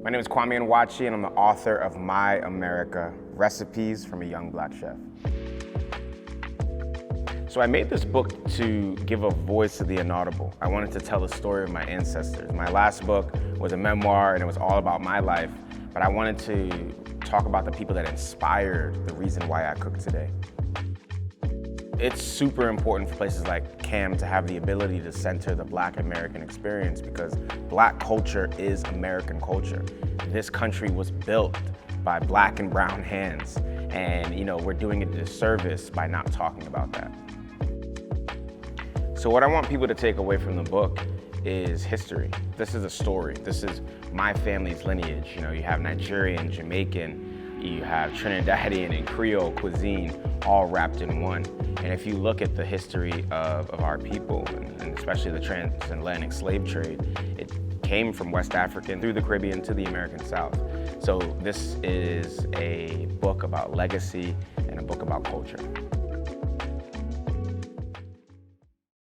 My name is Kwame Onwuachi, and I'm the author of My America, Recipes from a Young Black Chef. So I made this book to give a voice to the inaudible. I wanted to tell the story of my ancestors. My last book was a memoir, and it was all about my life, but I wanted to talk about the people that inspired the reason why I cook today. It's super important for places like CAAM to have the ability to center the Black American experience, because Black culture is American culture. This country was built by Black and brown hands, and we're doing it a disservice by not talking about that. So what I want people to take away from the book is history. This is a story. This is my family's lineage. You have Nigerian, Jamaican, you have Trinidadian and Creole cuisine all wrapped in one. And if you look at the history of our people, and especially the transatlantic slave trade, it came from West Africa through the Caribbean to the American South. So this is a book about legacy and a book about culture.